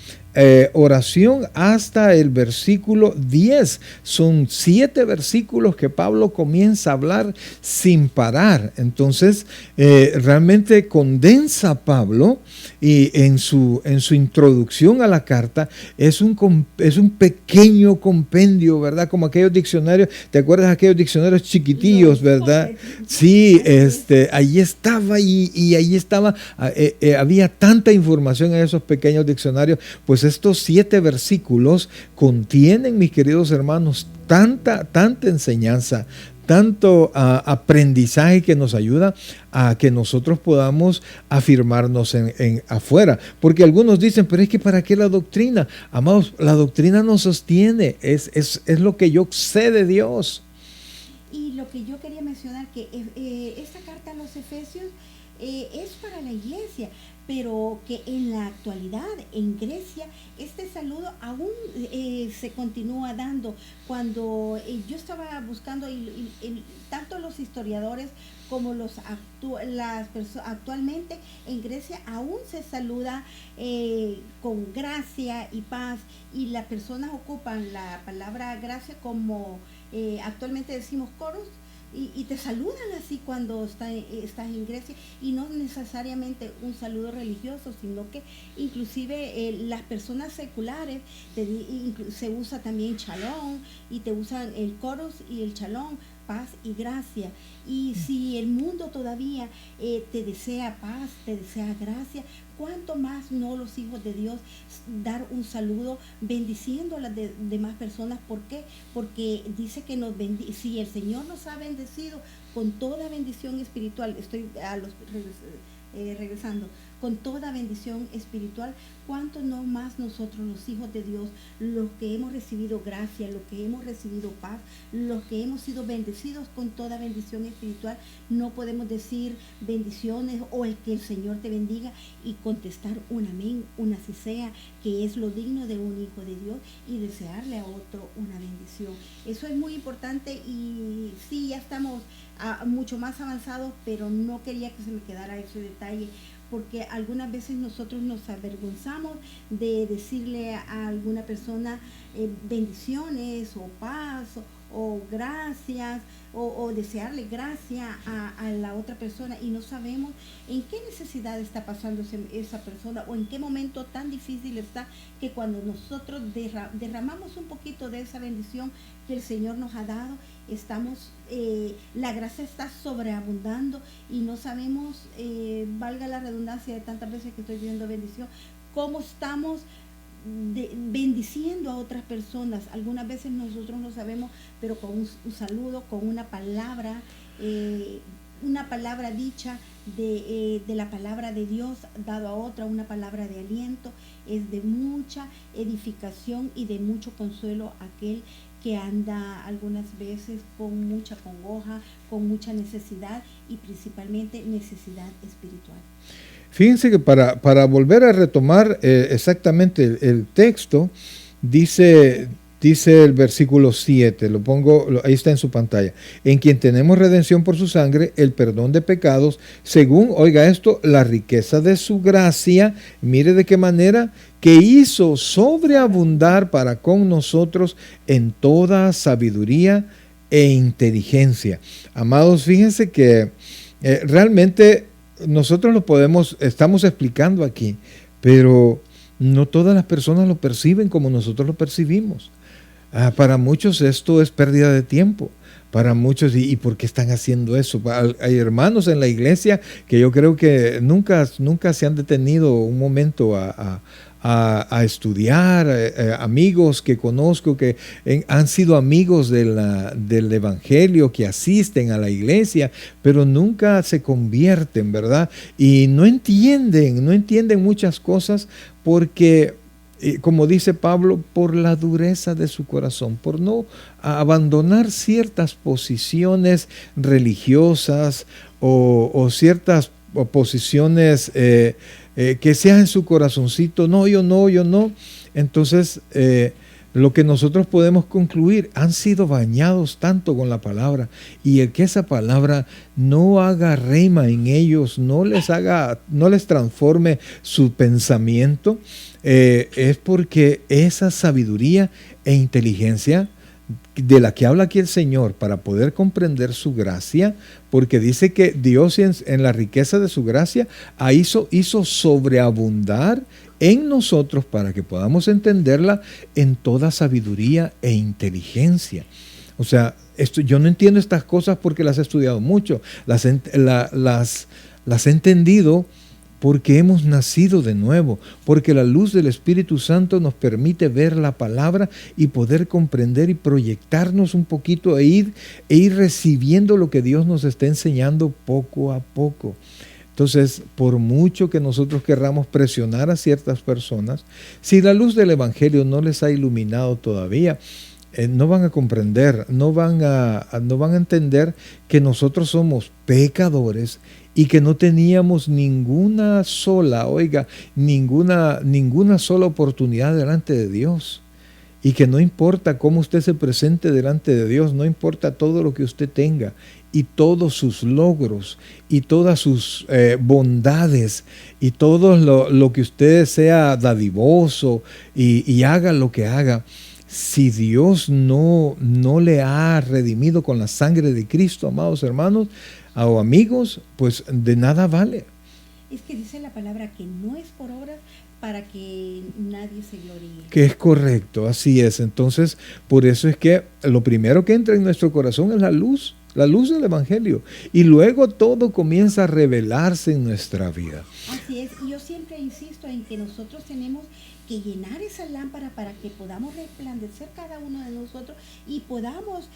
Speaker 1: oración hasta el versículo 10. Son 7 versículos que Pablo comienza a hablar sin parar. Entonces, realmente condensa Pablo, y en su introducción a la carta es un pequeño compendio, ¿verdad? Como aquellos diccionarios, ¿te acuerdas de aquellos diccionarios chiquitillos, verdad? Sí, ahí estaba y ahí estaba, había tanta información en esos pequeños diccionarios. Pues estos 7 versículos contienen, mis queridos hermanos, tanta enseñanza, tanto aprendizaje que nos ayuda a que nosotros podamos afirmarnos en afuera. Porque algunos dicen, pero es que ¿para qué la doctrina? Amados, la doctrina nos sostiene, es lo que yo sé de Dios.
Speaker 2: Y lo que yo quería mencionar, que esta carta a los Efesios es para la iglesia, pero que en la actualidad en Grecia este saludo aún se continúa dando. Cuando yo estaba buscando, tanto los historiadores como actualmente en Grecia aún se saluda con gracia y paz, y las personas ocupan la palabra gracia como actualmente decimos coros, y te saludan así cuando estás en Grecia, y no necesariamente un saludo religioso, sino que inclusive las personas seculares se usa también shalom, y te usan el coros y el shalom, paz y gracia. Y si el mundo todavía te desea paz, te desea gracia, ¿cuánto más no los hijos de Dios dar un saludo bendiciendo a las demás personas? ¿Por qué? Porque dice que si el Señor nos ha bendecido con toda bendición espiritual, regresando, con toda bendición espiritual, ¿cuánto no más nosotros, los hijos de Dios, los que hemos recibido gracia, los que hemos recibido paz, los que hemos sido bendecidos con toda bendición espiritual, no podemos decir bendiciones o el que el Señor te bendiga y contestar un amén, un así sea, que es lo digno de un hijo de Dios, y desearle a otro una bendición? Eso es muy importante, y sí, ya estamos mucho más avanzados, pero no quería que se me quedara ese detalle, porque algunas veces nosotros nos avergonzamos de decirle a alguna persona bendiciones o paz o gracias, o desearle gracia a la otra persona, y no sabemos en qué necesidad está pasando esa persona, o en qué momento tan difícil está, que cuando nosotros derramamos un poquito de esa bendición que el Señor nos ha dado, la gracia está sobreabundando, y no sabemos, valga la redundancia de tantas veces que estoy viendo bendición, cómo estamos bendiciendo a otras personas. Algunas veces nosotros no sabemos, pero con un saludo, con una palabra dicha de la palabra de Dios dado a otra, una palabra de aliento, es de mucha edificación y de mucho consuelo a aquel que anda algunas veces con mucha congoja, con mucha necesidad, y principalmente necesidad espiritual.
Speaker 1: Fíjense que para volver a retomar exactamente el texto, dice el versículo 7, ahí está en su pantalla: en quien tenemos redención por su sangre, el perdón de pecados, según, oiga esto, la riqueza de su gracia, mire de qué manera, que hizo sobreabundar para con nosotros en toda sabiduría e inteligencia. Amados, fíjense que realmente nosotros estamos explicando aquí, pero no todas las personas lo perciben como nosotros lo percibimos. Para muchos esto es pérdida de tiempo. Para muchos, ¿y por qué están haciendo eso? Hay hermanos en la iglesia que yo creo que nunca se han detenido un momento a estudiar, amigos que conozco que han sido amigos del evangelio, que asisten a la iglesia, pero nunca se convierten, ¿verdad? Y no entienden muchas cosas, porque como dice Pablo, por la dureza de su corazón, por no abandonar ciertas posiciones religiosas o ciertas posiciones que sean en su corazoncito, no, yo no, yo no. Entonces, lo que nosotros podemos concluir, han sido bañados tanto con la palabra, y el que esa palabra no haga rema en ellos, no les transforme su pensamiento, es porque esa sabiduría e inteligencia de la que habla aquí el Señor para poder comprender su gracia, porque dice que Dios en la riqueza de su gracia hizo sobreabundar en nosotros para que podamos entenderla en toda sabiduría e inteligencia. O sea, yo no entiendo estas cosas porque las he estudiado mucho, las he entendido porque hemos nacido de nuevo, porque la luz del Espíritu Santo nos permite ver la palabra y poder comprender y proyectarnos un poquito e ir recibiendo lo que Dios nos está enseñando poco a poco. Entonces, por mucho que nosotros querramos presionar a ciertas personas, si la luz del Evangelio no les ha iluminado todavía, no van a comprender, no van a entender que nosotros somos pecadores y que no teníamos ninguna sola oportunidad delante de Dios. Y que no importa cómo usted se presente delante de Dios, no importa todo lo que usted tenga y todos sus logros y todas sus bondades y todo lo que usted sea dadivoso y haga lo que haga, si Dios no le ha redimido con la sangre de Cristo, amados hermanos o amigos, pues de nada vale.
Speaker 2: Es que dice la palabra que no es por obras para que nadie se gloríe.
Speaker 1: Que es correcto, así es. Entonces, por eso es que lo primero que entra en nuestro corazón es la luz del Evangelio. Y luego todo comienza a revelarse en nuestra vida.
Speaker 2: Así es, y yo siempre insisto en que nosotros tenemos que llenar esa lámpara para que podamos resplandecer cada uno de nosotros y podamos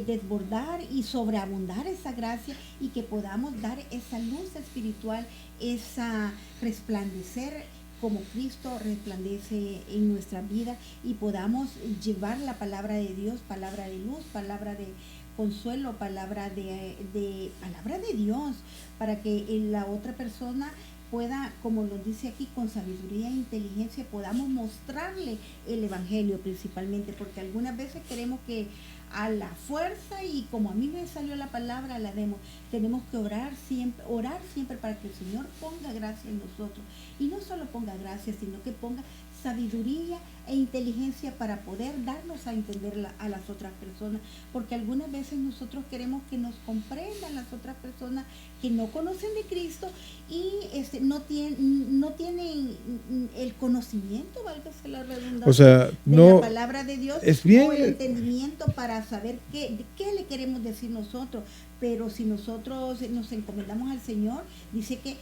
Speaker 2: desbordar y sobreabundar esa gracia y que podamos dar esa luz espiritual, esa resplandecer como Cristo resplandece en nuestra vida y podamos llevar la palabra de Dios, palabra de luz, palabra de consuelo, palabra de Dios, para que la otra persona pueda, como lo dice aquí, con sabiduría e inteligencia, podamos mostrarle el Evangelio principalmente, porque algunas veces queremos que a la fuerza y como a mí me salió la palabra, la demos. Tenemos que orar siempre para que el Señor ponga gracia en nosotros. Y no solo ponga gracia, sino que ponga sabiduría e inteligencia para poder darnos a entender a las otras personas. Porque algunas veces nosotros queremos que nos comprendan las otras personas que no conocen de Cristo y no tienen el conocimiento, válgase la redundancia,
Speaker 1: o sea,
Speaker 2: de la palabra de Dios,
Speaker 1: es bien,
Speaker 2: o el entendimiento para saber qué le queremos decir nosotros. Pero si nosotros nos encomendamos al Señor, dice que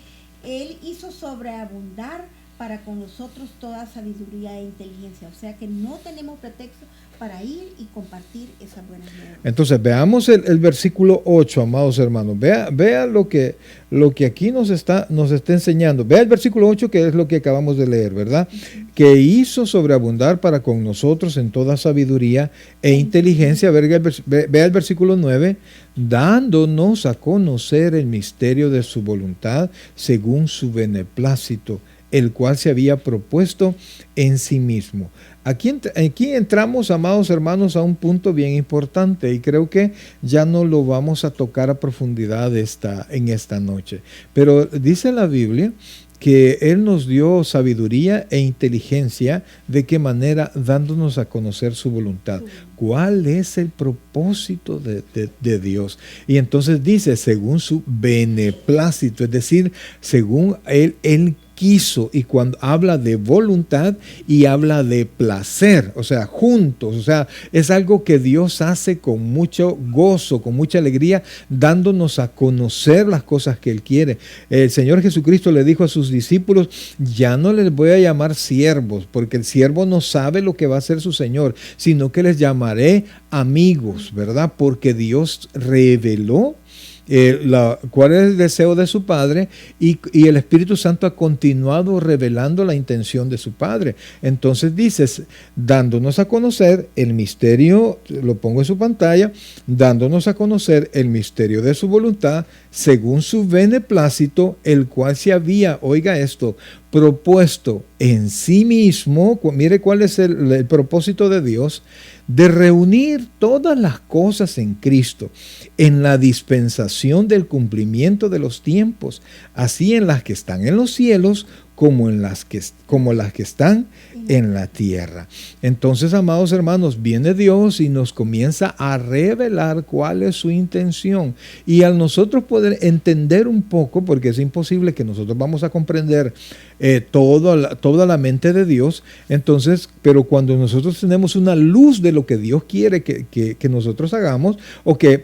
Speaker 2: Él hizo sobreabundar para con nosotros toda sabiduría e inteligencia. O sea que no tenemos pretexto para ir y compartir esas buenas nuevas.
Speaker 1: Entonces veamos el versículo 8, amados hermanos. Vea lo que aquí nos está enseñando. Vea el versículo 8, que es lo que acabamos de leer, ¿verdad? Que hizo sobreabundar para con nosotros en toda sabiduría e inteligencia. Vea el versículo 9, dándonos a conocer el misterio de su voluntad según su beneplácito, el cual se había propuesto en sí mismo. Aquí entramos, amados hermanos, a un punto bien importante y creo que ya no lo vamos a tocar a profundidad en esta noche. Pero dice la Biblia que Él nos dio sabiduría e inteligencia. ¿De qué manera? Dándonos a conocer su voluntad. ¿Cuál es el propósito de Dios? Y entonces dice, según su beneplácito, es decir, según Él quiso, y cuando habla de voluntad y habla de placer, o sea, juntos, o sea, es algo que Dios hace con mucho gozo, con mucha alegría, dándonos a conocer las cosas que Él quiere. El Señor Jesucristo le dijo a sus discípulos, ya no les voy a llamar siervos, porque el siervo no sabe lo que va a hacer su Señor, sino que les llamaré amigos, ¿verdad? Porque Dios reveló cuál es el deseo de su Padre, y el Espíritu Santo ha continuado revelando la intención de su Padre. Entonces dices, dándonos a conocer el misterio, lo pongo en su pantalla, dándonos a conocer el misterio de su voluntad, según su beneplácito, el cual se había, oiga esto, propuesto en sí mismo. Mire cuál es el propósito de Dios, de reunir todas las cosas en Cristo, en la dispensación del cumplimiento de los tiempos, así en las que están en los cielos como las que están en la tierra. Entonces, amados hermanos, viene Dios y nos comienza a revelar cuál es su intención. Y al nosotros poder entender un poco, porque es imposible que nosotros vamos a comprender toda la mente de Dios, entonces, pero cuando nosotros tenemos una luz de lo que Dios quiere que nosotros hagamos, qué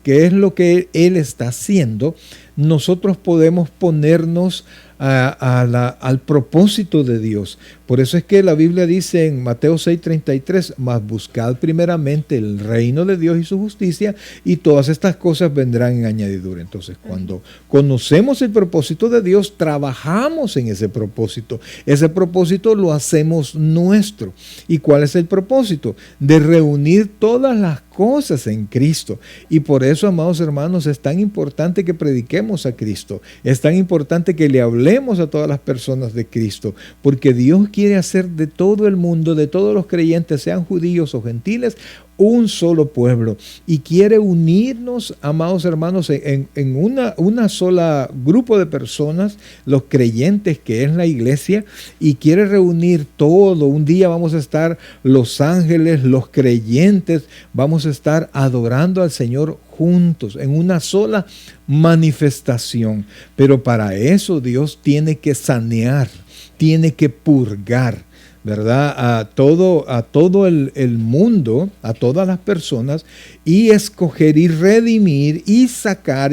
Speaker 1: es lo que Él está haciendo, nosotros podemos ponernos al propósito de Dios. Por eso es que la Biblia dice en Mateo 6:33, mas buscad primeramente el reino de Dios y su justicia, y todas estas cosas vendrán en añadidura. Entonces, cuando conocemos el propósito de Dios, trabajamos en ese propósito. Ese propósito lo hacemos nuestro. ¿Y cuál es el propósito? De reunir todas las cosas en Cristo. Y por eso, amados hermanos, es tan importante que prediquemos a Cristo. Es tan importante que le hablemos a todas las personas de Cristo, porque Dios quiere hacer de todo el mundo, de todos los creyentes, sean judíos o gentiles, un solo pueblo, y quiere unirnos, amados hermanos, en una sola grupo de personas, los creyentes, que es la iglesia, y quiere reunir todo. Un día vamos a estar los ángeles, los creyentes, vamos a estar adorando al Señor juntos, en una sola manifestación. Pero para eso Dios tiene que sanear, tiene que purgar, ¿verdad? A todo el mundo, a todas las personas, y escoger y redimir y sacar,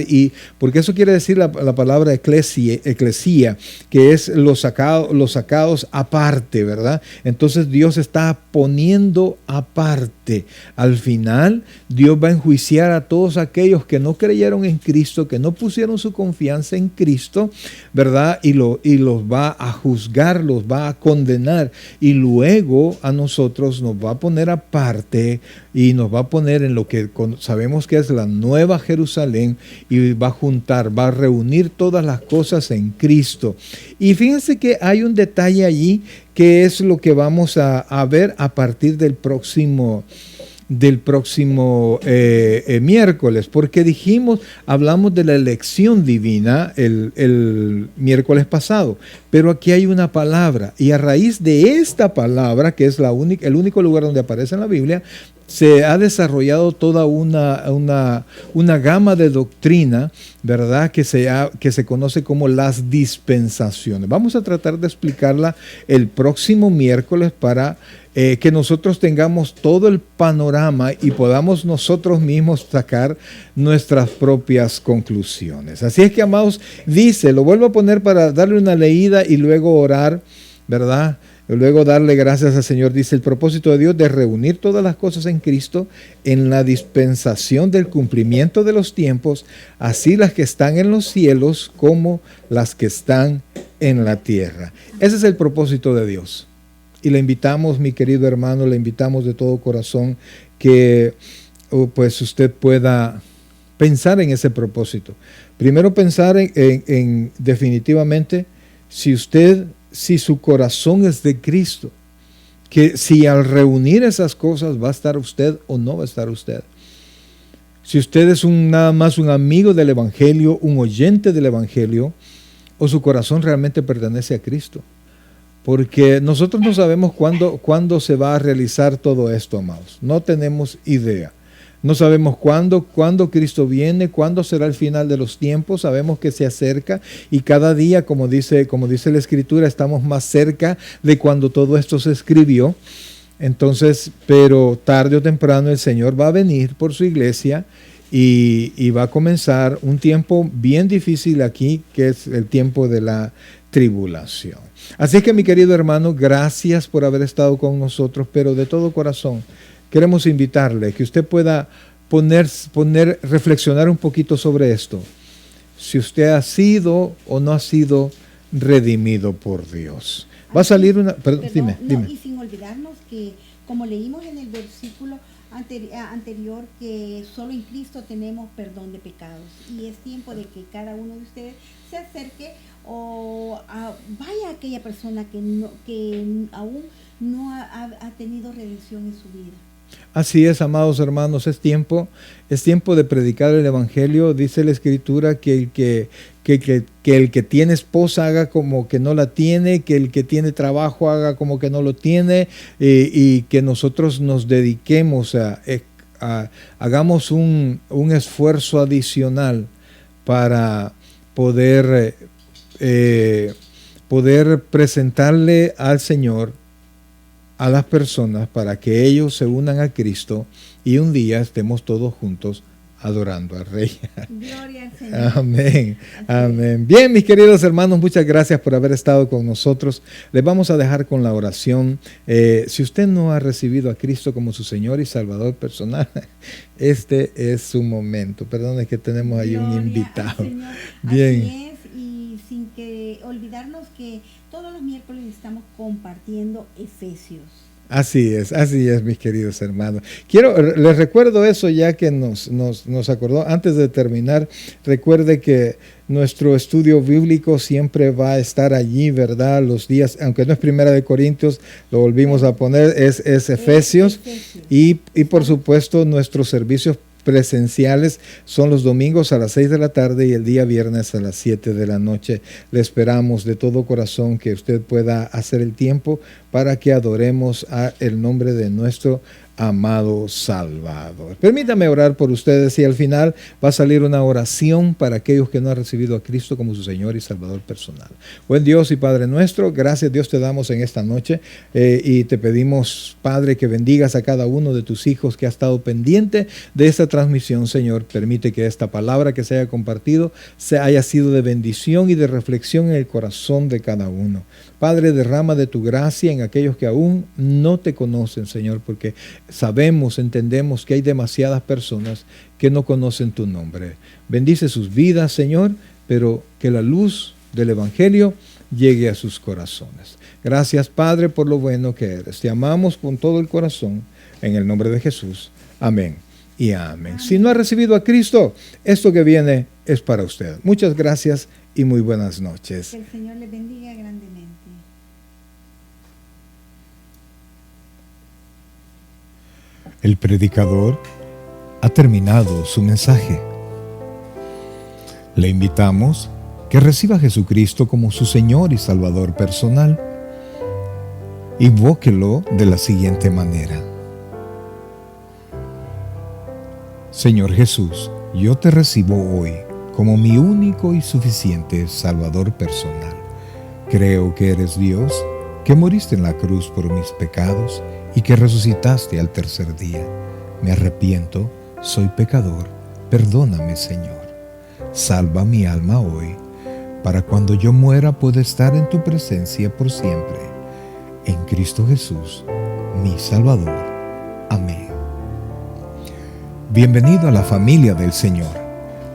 Speaker 1: porque eso quiere decir la palabra eclesia, que es los sacados aparte, ¿verdad? Entonces Dios está poniendo aparte. Al final, Dios va a enjuiciar a todos aquellos que no creyeron en Cristo, que no pusieron su confianza en Cristo, ¿verdad? Y los va a juzgar, los va a condenar, y luego a nosotros nos va a poner aparte y nos va a poner en lo que sabemos que es la nueva Jerusalén, y va a reunir todas las cosas en Cristo. Y fíjense que hay un detalle allí que es lo que vamos a ver a partir del próximo miércoles, porque hablamos de la elección divina el miércoles pasado, pero aquí hay una palabra, y a raíz de esta palabra, que es el único lugar donde aparece en la Biblia, se ha desarrollado toda una gama de doctrina, ¿verdad? Que se conoce como las dispensaciones. Vamos a tratar de explicarla el próximo miércoles para que nosotros tengamos todo el panorama y podamos nosotros mismos sacar nuestras propias conclusiones. Así es que, amados, lo vuelvo a poner para darle una leída y luego orar, ¿verdad? Luego darle gracias al Señor. Dice: el propósito de Dios de reunir todas las cosas en Cristo, en la dispensación del cumplimiento de los tiempos, así las que están en los cielos como las que están en la tierra. Ese es el propósito de Dios. Y le invitamos, mi querido hermano, le invitamos de todo corazón que pues usted pueda pensar en ese propósito. Primero, pensar en definitivamente si su corazón es de Cristo, que si al reunir esas cosas va a estar usted o no va a estar usted. Si usted es nada más un amigo del Evangelio, un oyente del Evangelio, o su corazón realmente pertenece a Cristo. Porque nosotros no sabemos cuándo se va a realizar todo esto, amados. No tenemos idea. No sabemos cuándo Cristo viene, cuándo será el final de los tiempos. Sabemos que se acerca, y cada día, como dice la Escritura, estamos más cerca de cuando todo esto se escribió. Entonces, pero tarde o temprano el Señor va a venir por su iglesia, y va a comenzar un tiempo bien difícil aquí, que es el tiempo de la tribulación. Así que, mi querido hermano, gracias por haber estado con nosotros, pero de todo corazón queremos invitarle que usted pueda reflexionar un poquito sobre esto. Si usted ha sido o no ha sido redimido por Dios. Va a salir una... Perdón, dime.
Speaker 2: Y sin olvidarnos que, como leímos en el versículo anterior, que solo en Cristo tenemos perdón de pecados. Y es tiempo de que cada uno de ustedes se acerque o vaya a aquella persona que aún no ha tenido redención en su vida.
Speaker 1: Así es, amados hermanos, es tiempo de predicar el Evangelio. Dice la Escritura que el que tiene esposa haga como que no la tiene, que el que tiene trabajo haga como que no lo tiene, y que nosotros nos dediquemos hagamos un esfuerzo adicional para poder presentarle al Señor a las personas, para que ellos se unan a Cristo y un día estemos todos juntos adorando al Rey.
Speaker 2: Gloria al Señor.
Speaker 1: Amén. Amén. Bien, mis queridos hermanos, muchas gracias por haber estado con nosotros. Les vamos a dejar con la oración. Si usted no ha recibido a Cristo como su Señor y Salvador personal, este es su momento. Perdón, es que tenemos ahí un invitado. Bien.
Speaker 2: Así es, y sin que olvidarnos que todos los miércoles estamos compartiendo Efesios.
Speaker 1: Así es, mis queridos hermanos. Les recuerdo eso ya que nos acordó. Antes de terminar, recuerde que nuestro estudio bíblico siempre va a estar allí, ¿verdad? Los días, aunque no es Primera de Corintios, lo volvimos a poner, es Efesios. Y por supuesto, nuestros servicios presenciales son los domingos a las 6 de la tarde y el día viernes a las 7 de la noche. Le esperamos de todo corazón que usted pueda hacer el tiempo para que adoremos a el nombre de nuestro amado Salvador. Permítame orar por ustedes y al final va a salir una oración para aquellos que no han recibido a Cristo como su Señor y Salvador personal. Buen Dios y Padre nuestro, gracias Dios te damos en esta noche y te pedimos, Padre, que bendigas a cada uno de tus hijos que ha estado pendiente de esta transmisión, Señor. Permite que esta palabra que se haya compartido haya sido de bendición y de reflexión en el corazón de cada uno. Padre, derrama de tu gracia en aquellos que aún no te conocen, Señor, porque entendemos que hay demasiadas personas que no conocen tu nombre. Bendice sus vidas, Señor, pero que la luz del Evangelio llegue a sus corazones. Gracias, Padre, por lo bueno que eres. Te amamos con todo el corazón, en el nombre de Jesús. Amén y amén. Amén. Si no ha recibido a Cristo, esto que viene es para usted. Muchas gracias y muy buenas noches.
Speaker 2: Que el Señor le bendiga grandemente.
Speaker 1: El predicador ha terminado su mensaje. Le invitamos que reciba a Jesucristo como su Señor y Salvador personal. Invóquelo de la siguiente manera. Señor Jesús, yo te recibo hoy como mi único y suficiente Salvador personal. Creo que eres Dios, que moriste en la cruz por mis pecados y que resucitaste al tercer día. Me arrepiento, soy pecador, perdóname, Señor. Salva mi alma hoy, para cuando yo muera pueda estar en tu presencia por siempre. En Cristo Jesús, mi Salvador. Amén. Bienvenido a la familia del Señor.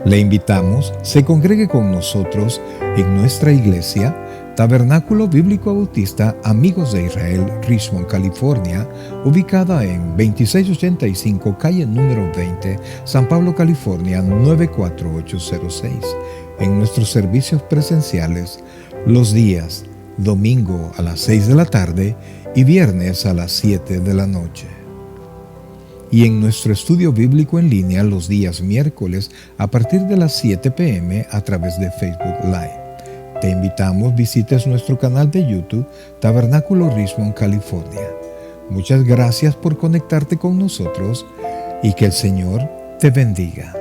Speaker 1: Le invitamos, se congregue con nosotros en nuestra iglesia, Tabernáculo Bíblico Bautista Amigos de Israel, Richmond, California, ubicada en 2685 calle número 20, San Pablo, California 94806. En nuestros servicios presenciales, los días domingo a las 6 de la tarde y viernes a las 7 de la noche. Y en nuestro estudio bíblico en línea los días miércoles a partir de las 7 p.m. a través de Facebook Live. Te invitamos, visites nuestro canal de YouTube, Tabernáculo Richmond, California. Muchas gracias por conectarte con nosotros y que el Señor te bendiga.